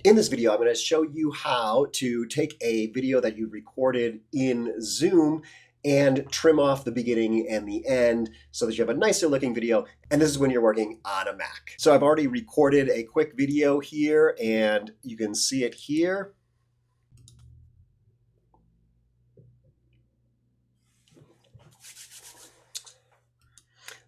In this video, I'm going to show you how to take a video that you recorded in Zoom and trim off the beginning and the end so that you have a nicer looking video. And this is when you're working on a Mac. So I've already recorded a quick video here and you can see it here.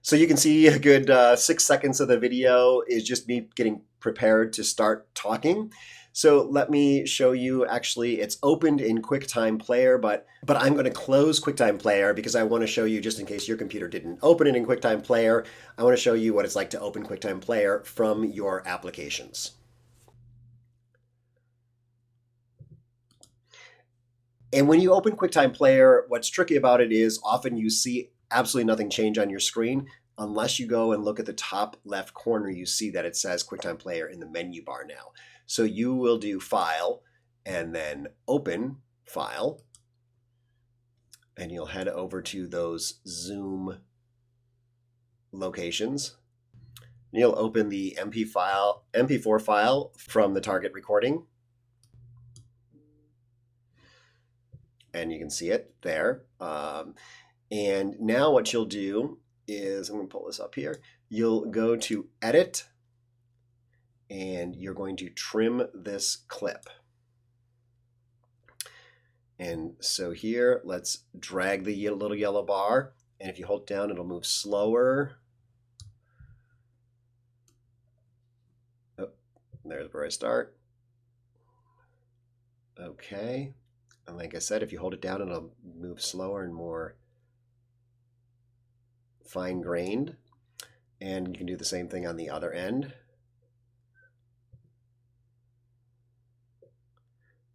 So you can see a good 6 seconds of the video is just me getting prepared to start talking. So let me show you, actually it's opened in Quicktime Player, but I'm going to close Quicktime Player because I want to show you, just in case your computer didn't open it in Quicktime Player, I want to show you what it's like to open Quicktime Player from your applications. And when you open Quicktime Player, what's tricky about it is often you see absolutely nothing change on your screen unless you go and look at the top left corner. You see that it says Quicktime Player in the menu bar now. So you will do File and then Open File, and you'll head over to those Zoom locations. You'll open the MP4 file from the target recording, and you can see it there. And now what you'll do is, I'm going to pull this up here, you'll go to Edit, and you're going to trim this clip. And so here, let's drag the little yellow bar, and if you hold down, it'll move slower. Oh, there's where I start. Okay, and like I said, if you hold it down, it'll move slower and more fine-grained, and you can do the same thing on the other end.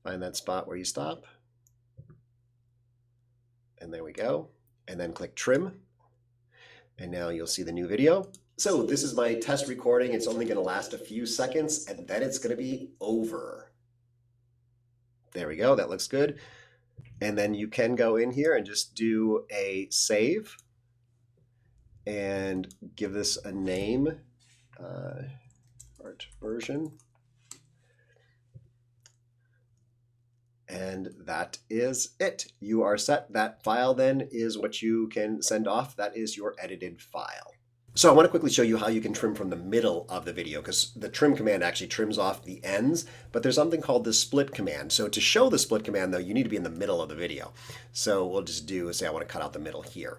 Find that spot where you stop, and there we go, and then click trim, and now you'll see the new video. So this is my test recording. It's only going to last a few seconds, and then it's going to be over. There we go, that looks good. And then you can go in here and just do a save and give this a name, art version. And that is it. You are set. That file then is what you can send off. That is your edited file. So I want to quickly show you how you can trim from the middle of the video, because the trim command actually trims off the ends, but there's something called the split command. So to show the split command though, you need to be in the middle of the video. So we'll just do, say I want to cut out the middle here.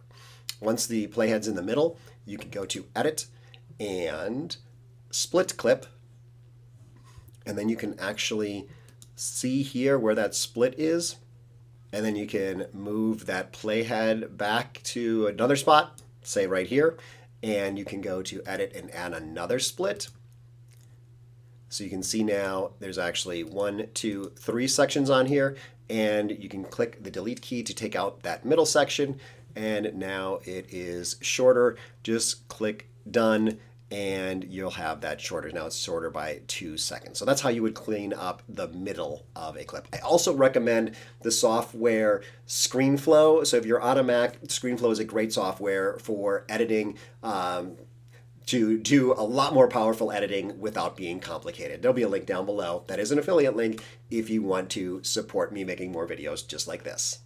Once the playhead's in the middle, you can go to Edit and Split Clip, and then you can actually see here where that split is, and then you can move that playhead back to another spot, say right here, and you can go to Edit and add another split. So you can see now there's actually 1, 2, 3 sections on here, and you can click the delete key to take out that middle section, and now it is shorter. Just click done, and you'll have that shorter. Now it's shorter by 2 seconds. So that's how you would clean up the middle of a clip. I also recommend the software Screenflow. So if you're on a Mac, Screenflow is a great software for editing, to do a lot more powerful editing without being complicated. There'll be a link down below. That is an affiliate link if you want to support me making more videos just like this.